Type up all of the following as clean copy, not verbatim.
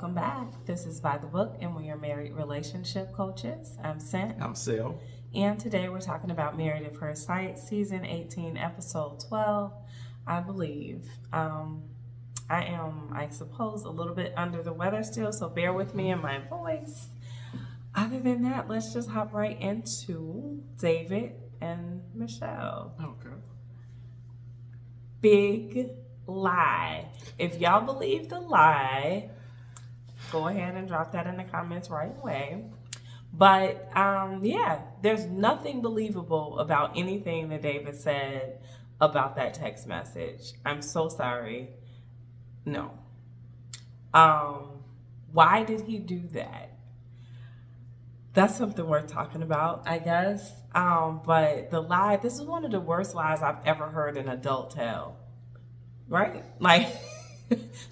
welcome back. This is By the Book, and we are married relationship coaches. I'm Sent. I'm Sel. And today we're talking about Married at First Sight, Season 18, Episode 12, I believe. I am, I suppose, a little bit under the weather still, so bear with me in my voice. Other than that, let's just hop right into David and Michelle. Okay. Big lie. If y'all believe the lie, go ahead and drop that in the comments right away. But yeah, there's nothing believable about anything that David said about that text message. I'm so sorry. No. Why did he do that? That's something worth talking about, I guess. But the lie, this is one of the worst lies I've ever heard an adult tell. Right? Like,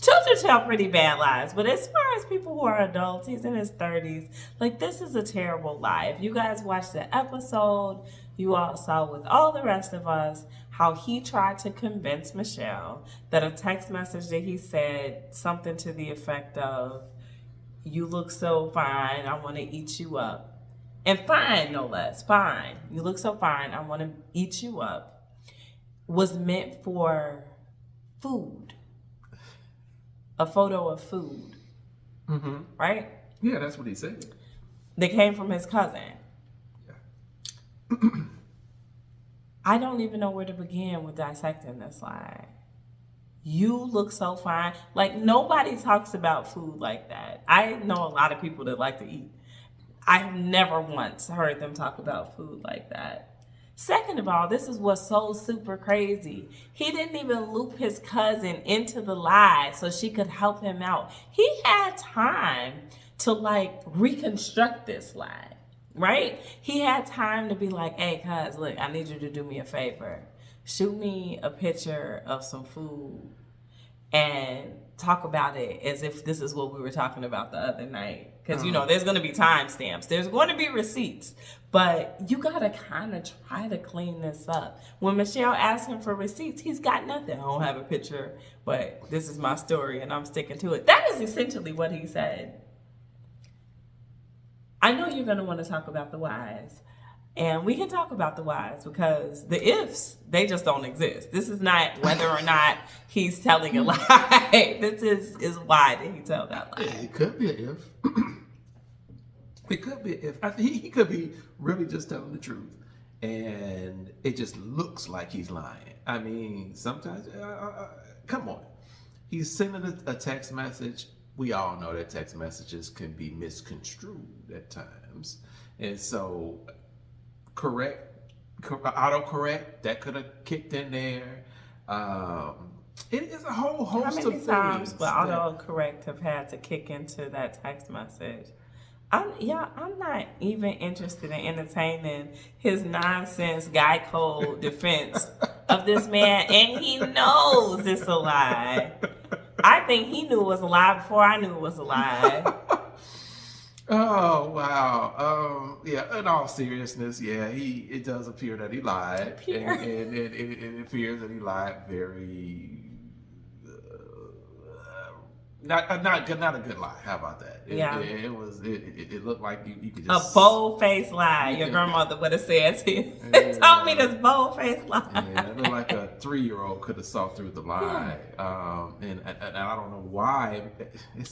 children tell pretty bad lies, but as far as people who are adults, he's in his 30s, like, this is a terrible lie. If you guys watched the episode, you all saw with all the rest of us how he tried to convince Michelle that a text message that he said something to the effect of, "You look so fine, I want to eat you up." And fine, no less, fine. You look so fine, I want to eat you up, was meant for food. A photo of food. Mm-hmm. Right? Yeah, that's what he said. They came from his cousin. Yeah. I don't even know where to begin with dissecting this lie. You look so fine. Like, nobody talks about food like that. I know a lot of people that like to eat. I've never once heard them talk about food like that. Second of all, this is what's so super crazy. He didn't even loop his cousin into the lie so she could help him out. He had time to, like, reconstruct this lie, right? He had time to be like, "Hey, cuz, look, I need you to do me a favor. Shoot me a picture of some food and talk about it as if this is what we were talking about the other night." Because, you know, there's going to be timestamps. There's going to be receipts. But you got to kind of try to clean this up. When Michelle asked him for receipts, he's got nothing. "I don't have a picture, but this is my story and I'm sticking to it." That is essentially what he said. I know you're going to want to talk about the whys. And we can talk about the whys because the ifs, they just don't exist. This is not whether or not he's telling a lie. This is why did he tell that lie. It could be an if. It could be an if. I think he could be really just telling the truth. And it just looks like he's lying. I mean, sometimes, come on. He's sending a text message. We all know that text messages can be misconstrued at times. And so autocorrect that could have kicked in there. It is a whole host of things. How many times would autocorrect have had to kick into that text message? I'm not even interested in entertaining his nonsense guy code defense of this man, and he knows it's a lie. I think he knew it was a lie before I knew it was a lie. Oh, wow. Yeah, in all seriousness, yeah, it does appear that he lied. And it appears that he lied very not a good lie. How about that? It looked like you could just... A bold-faced lie. Your grandmother would have said to you. Told me this bold-faced lie. Yeah, it looked like a 3-year-old could have saw through the lie. And I don't know why.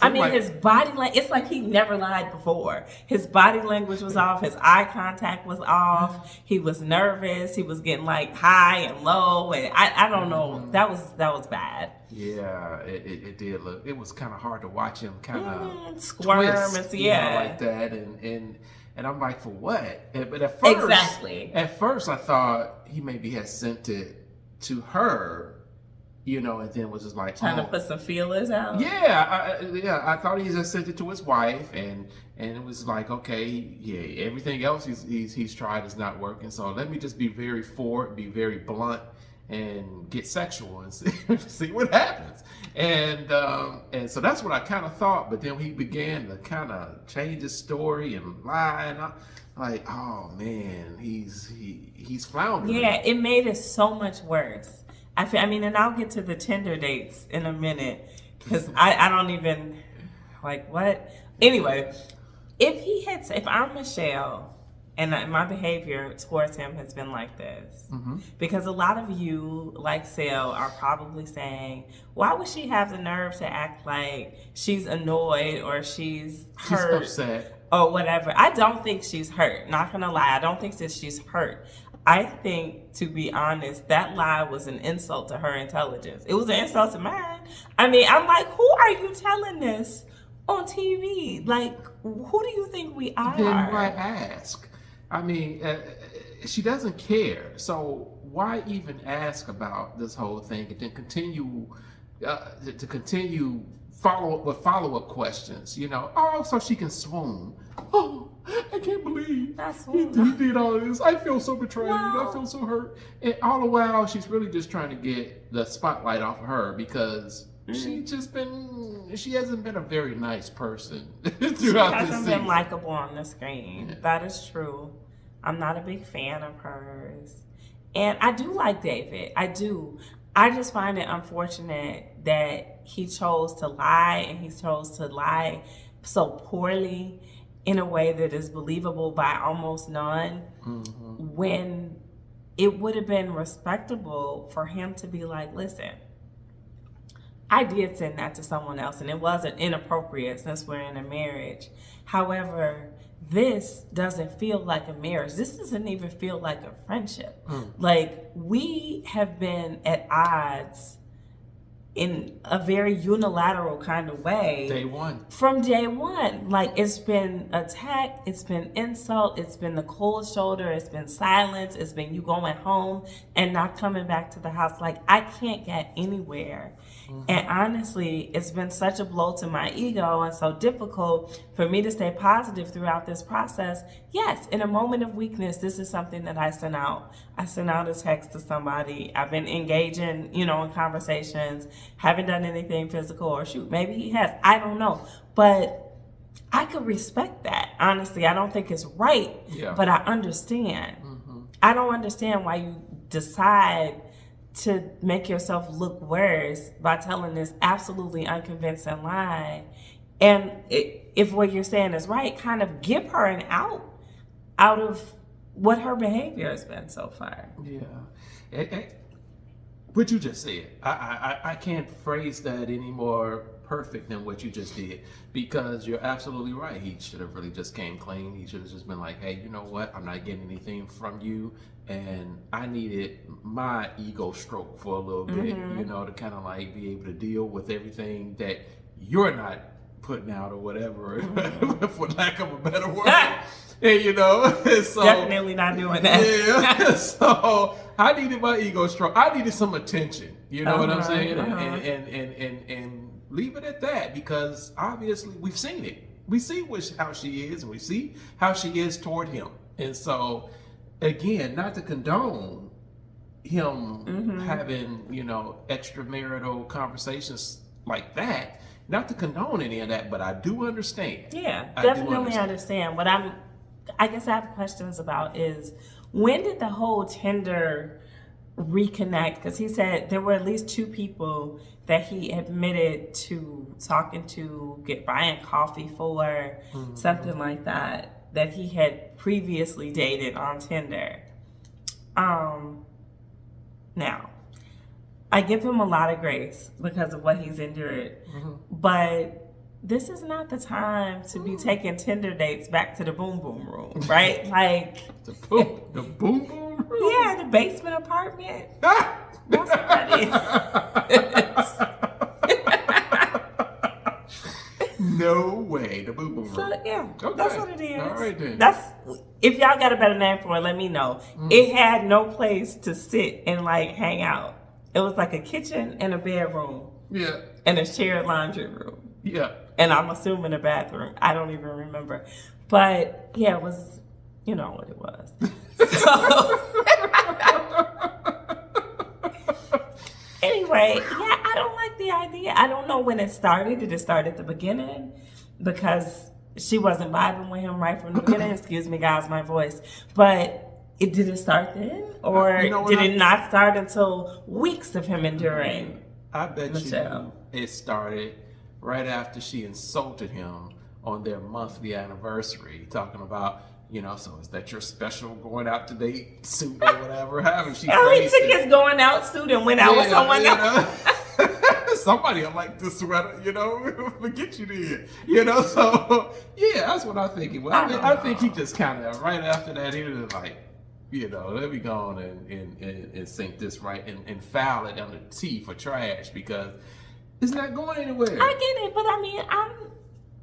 I mean, his body language, it's like he never lied before. His body language was off. His eye contact was off. He was nervous. He was getting, like, high and low. And I don't know. That was bad. Yeah, it did look. It was kind of hard to watch him kind of squirm twist, and yeah, like that, and I'm like, for what? But at first I thought he maybe had sent it to her, and then was just like trying to put some feelers out. Yeah, I thought he just sent it to his wife, and it was like, okay, yeah, everything else he's tried is not working, so let me just be very forward, be very blunt, and get sexual and see what happens. And so that's what I kind of thought. But then he began to kind of change his story and lie, and I'm like, oh man, he's floundering. Yeah, it made it so much worse. I mean, and I'll get to the Tinder dates in a minute because I don't even. Like, what? Anyway, if I'm Michelle and my behavior towards him has been like this, because a lot of you, like Sel, are probably saying, why would she have the nerve to act like she's annoyed or she's hurt? She's upset. Or whatever. I don't think she's hurt. Not gonna lie. I don't think that she's hurt. I think, to be honest, that lie was an insult to her intelligence. It was an insult to mine. I mean, I'm like, who are you telling this on TV? Like, who do you think we are? Then why ask? I mean, she doesn't care. So why even ask about this whole thing and then continue follow up with follow-up questions? You know, oh, so she can swoon. Oh, I can't believe he did all this. I feel so betrayed. Wow. I feel so hurt. And all the while, she's really just trying to get the spotlight off of her because she hasn't been a very nice person throughout this season. She hasn't been likable on the screen. Yeah. That is true. I'm not a big fan of hers. And I do like David. I do. I just find it unfortunate that he chose to lie, and he chose to lie so poorly in a way that is believable by almost none, when it would have been respectable for him to be like, listen, I did send that to someone else, and it wasn't inappropriate since we're in a marriage. However, this doesn't feel like a marriage. This doesn't even feel like a friendship. Like, we have been at odds in a very unilateral kind of way. Day one. From day one. Like, it's been attack, it's been insult, it's been the cold shoulder, it's been silence, it's been you going home and not coming back to the house. Like, I can't get anywhere. And honestly, it's been such a blow to my ego and so difficult for me to stay positive throughout this process. Yes, in a moment of weakness, this is something that I sent out. I sent out a text to somebody. I've been engaging, in conversations, haven't done anything physical, or shoot, maybe he has. I don't know. But I could respect that. Honestly, I don't think it's right, but I understand. I don't understand why you decide to make yourself look worse by telling this absolutely unconvincing lie. And if what you're saying is right, kind of give her an out of what her behavior has been so far. Yeah. What you just said, I can't phrase that any more perfect than what you just did, because you're absolutely right. He should have really just came clean. He should have just been like, hey, you know what? I'm not getting anything from you, and I needed my ego stroke for a little bit, to kind of like be able to deal with everything that you're not putting out or whatever, for lack of a better word. And so definitely not doing that. Yeah. So I needed my ego stroke. I needed some attention. You know what I'm saying? And leave it at that, because obviously we've seen it. We see how she is, and we see how she is toward him. And so, again, not to condone him having, extramarital conversations like that, not to condone any of that, but I do understand. Yeah, definitely understand. What I guess I have questions about is, when did the whole Tinder reconnect? Because he said there were at least 2 people that he admitted to talking to, buying coffee for, something like that he had previously dated on Tinder. Now, I give him a lot of grace because of what he's endured, but this is not the time to be taking Tinder dates back to the boom boom room, right? Like the boom boom room? Yeah, the basement apartment. That's what that is. No way, the boom boom room. So yeah, okay. That's what it is. All right then. If y'all got a better name for it, let me know. It had no place to sit and like hang out. It was like a kitchen and a bedroom. Yeah. And a shared laundry room. Yeah. And I'm assuming a bathroom. I don't even remember. But yeah, it was, you know what it was. So anyway, yeah, I don't like the idea. I don't know when it started. Did it start at the beginning? Because she wasn't vibing with him right from the beginning. Excuse me, guys, my voice. But did it start then? Or did it not start until weeks of him enduring? I bet Michelle. you it started right after she insulted him on their monthly anniversary, talking about, so is that your special going out to date suit or whatever? However, she How he phrased took it. his going out suit and went out with someone else. Somebody will like this sweater, forget you did, so yeah, that's what I think it was. I think he just kind of, right after that, he was like, let me go on and sink this right and foul it on the T for trash because it's not going anywhere. I get it, but I mean,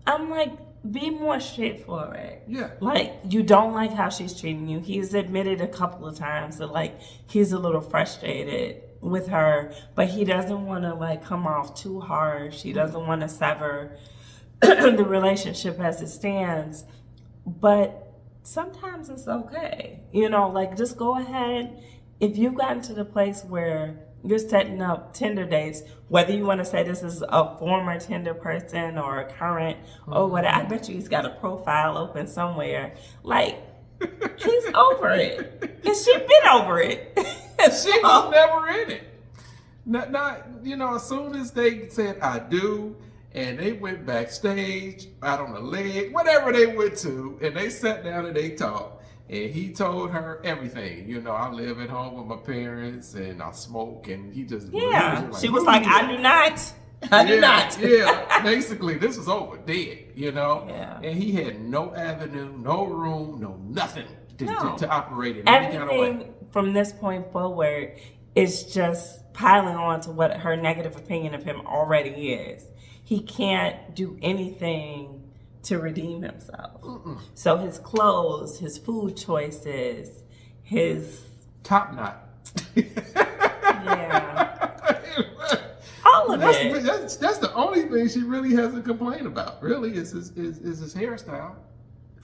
I'm like, be more straightforward. Yeah. Like, you don't like how she's treating you. He's admitted a couple of times that, like, he's a little frustrated with her, but he doesn't want to, like, come off too harsh. He doesn't want to sever the relationship as it stands. But sometimes it's okay. Like, just go ahead. If you've gotten to the place where you're setting up Tinder dates, whether you want to say this is a former Tinder person or a current or whatever, I bet you he's got a profile open somewhere. Like, he's over it. And she's been over it. She was never in it. Not, as soon as they said, I do, and they went backstage, out on the leg, whatever they went to, and they sat down and they talked. And he told her everything. I live at home with my parents and I smoke. And he just... Yeah. She was like, I do not. I do not. Yeah. Basically, this was over. Dead, Yeah. And he had no avenue, no room, no nothing to operate in Everything any kind of way. From this point forward is just piling on to what her negative opinion of him already is. He can't do anything to redeem himself. So his clothes, his food choices, his top knot. Yeah. All of it. That's the only thing she really has to complain about. Really, is his hairstyle.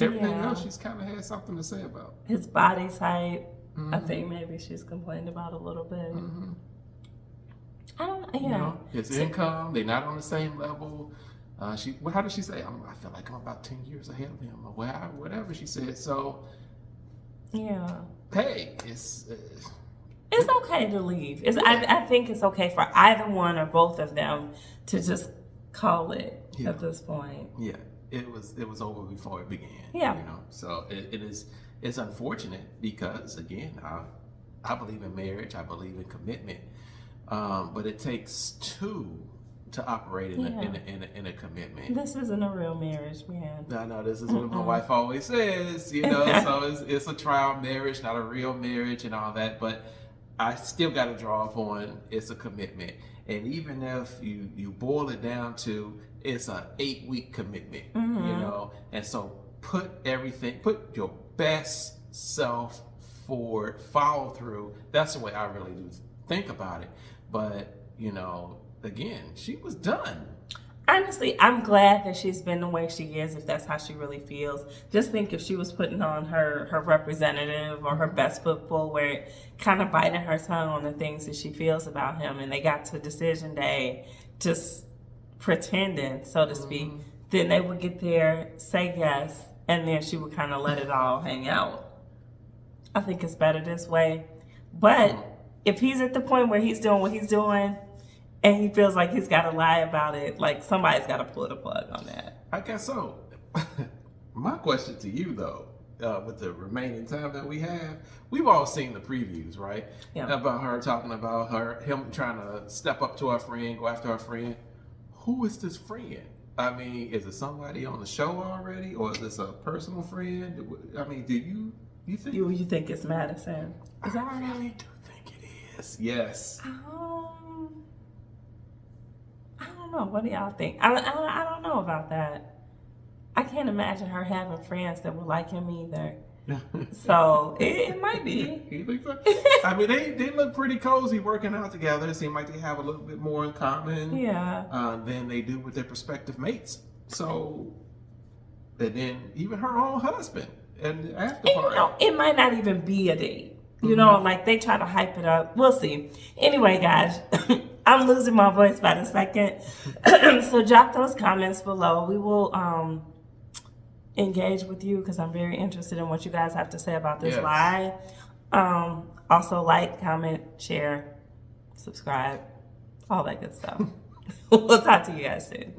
Everything else, she's kind of had something to say about. His body type. I think maybe she's complained about a little bit. I don't. Yeah. His income. They're not on the same level. How did she say? I feel like I'm about 10 years ahead of him, or whatever she said. So, yeah. Hey, it's okay to leave. I think it's okay for either one or both of them to just call it at this point. Yeah, it was over before it began. Yeah. So it's unfortunate because again, I believe in marriage. I believe in commitment, but it takes two to operate in a commitment. This isn't a real marriage, man. No, this is what my wife always says, so it's a trial marriage, not a real marriage and all that, but I still got to draw upon it's a commitment. And even if you boil it down to it's an 8-week commitment, and so put your best self forward, follow through. That's the way I really do think about it. But, again, she was done. Honestly, I'm glad that she's been the way she is, if that's how she really feels. Just think if she was putting on her representative or her best foot forward, kind of biting her tongue on the things that she feels about him, and they got to decision day just pretending, so to speak, then they would get there, say yes, and then she would kind of let it all hang out. I think it's better this way. But if he's at the point where he's doing what he's doing, and he feels like he's got to lie about it, like somebody's got to pull the plug on that. I guess so. My question to you, though, with the remaining time that we have, we've all seen the previews, right? Yeah. About her talking about him trying to step up to her friend, go after her friend. Who is this friend? I mean, is it somebody on the show already, or is this a personal friend? I mean, do you think? You think it's Madison? Is that I really do think it is. Yes. I don't know. What do y'all think? I don't know about that. I can't imagine her having friends that would like him either. So it might be. You think so? I mean, they look pretty cozy working out together. It seems like they have a little bit more in common than they do with their prospective mates. So, and then even her own husband and the after party. It might not even be a date. Like they try to hype it up. We'll see. Anyway, guys, I'm losing my voice by the second. So drop those comments below. We will engage with you because I'm very interested in what you guys have to say about this live. Also like, comment, share, subscribe, all that good stuff. We'll talk to you guys soon.